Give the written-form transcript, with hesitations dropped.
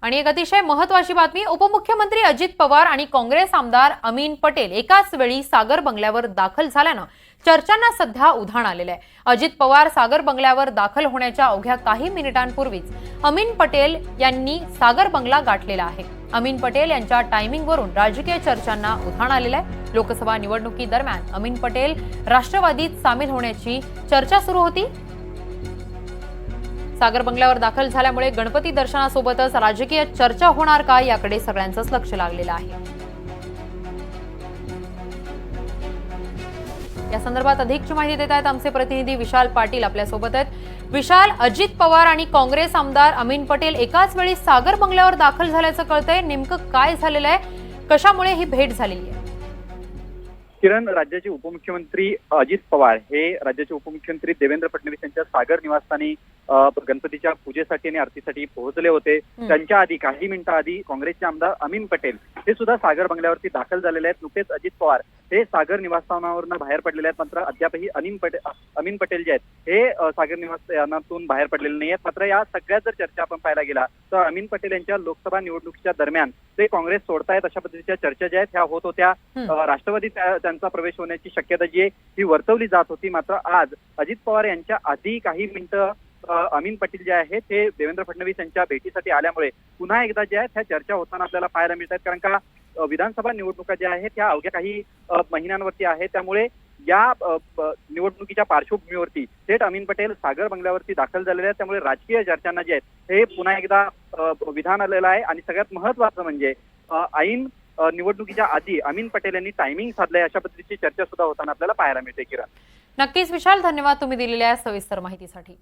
आणि एक अतिशय महत्त्वाची बातमी, उपमुख्यमंत्री अजित पवार आणि काँग्रेस आमदार अमीन पटेल एकाच वेळी सागर बंगल्यावर दाखल झाल्यानं चर्चांना सध्या उधाण आलेलं आहे। अजित पवार सागर बंगल्यावर दाखल होण्याच्या अवघ्या काही मिनिटांपूर्वीच अमीन पटेल यांनी सागर बंगला गाठलेला आहे। अमीन पटेल यांच्या टायमिंगवरून राजकीय चर्चांना उधाण आलेलं आहे। लोकसभा निवडणुकीदरम्यान अमीन पटेल राष्ट्रवादीत सामील होण्याची चर्चा सुरू होती। सागर बंगल्यावर दाखल झाल्यामुळे गणपती दर्शनासोबतच राजकीय चर्चा होणार का याकडे सगळ्यांचंच लक्ष लागलेलं आहे। या संदर्भात अधिकची माहिती देत आहेत आमचे प्रतिनिधी विशाल पाटील आपल्या सोबत आहेत। विशाल, अजित पवार आणि काँग्रेस आमदार अमीन पटेल एकाच वेळी सागर बंगल्यावर दाखल झाल्याचं कळतंय, नेमकं काय झालेलं आहे, कशामुळे ही भेट झालेली आहे? किरण, राज्याचे उपमुख्यमंत्री अजित पवार हे राज्याचे उपमुख्यमंत्री देवेंद्र फडणवीस यांच्या सागर निवासस्थानी गणपतीच्या पूजेसाठी आणि आरतीसाठी पोहोचले होते। त्यांच्या आधी काही मिनिटं आधी काँग्रेसचे आमदार अमीन पटेल हे सुद्धा सागर बंगल्यावरती दाखल झालेले आहेत। नुकतेच अजित पवार हे सागर निवासस्थानावरून बाहेर पडलेले आहेत, मात्र अद्यापही अमीन पटेल जे आहेत हे सागर निवासस्थानातून बाहेर पडलेले नाही आहेत। मात्र या सगळ्या जर चर्चा आपण पाहायला गेला तर अमीन पटेल यांच्या लोकसभा निवडणुकीच्या दरम्यान ते काँग्रेस सोडतायत अशा पद्धतीच्या चर्चा ज्या आहेत ह्या होत होत्या। राष्ट्रवादी त्यांचा प्रवेश होण्याची शक्यता जी आहे ही वर्तवली जात होती। मात्र आज अजित पवार यांच्या आधी काही मिनिटं अमीन पटेल जे आहेत ते देवेंद्र फडणवीस यांच्या भेटीसाठी आल्यामुळे पुन्हा एकदा ज्या आहेत ह्या चर्चा होताना आपल्याला पाहायला मिळतात। कारण का विधानसभा निवडणुका ज्या आहेत त्या अवघ्या काही महिन्यांवरती आहेत, त्यामुळे या निवडणुकीच्या पार्श्वभूमीवरती थेट अमीन पटेल सागर बंगल्यावरती दाखल झालेले आहेत। त्यामुळे राजकीय चर्चांना जे आहेत हे पुन्हा एकदा विधान आलेलं आहे। आणि सगळ्यात महत्वाचं म्हणजे ऐन निवडणुकीच्या आधी अमीन पटेल यांनी टायमिंग साधलंय अशा पद्धतीची चर्चा सुद्धा होताना आपल्याला पाहायला मिळते। किरण, नक्कीच विशाल, धन्यवाद तुम्ही दिलेल्या सविस्तर माहितीसाठी।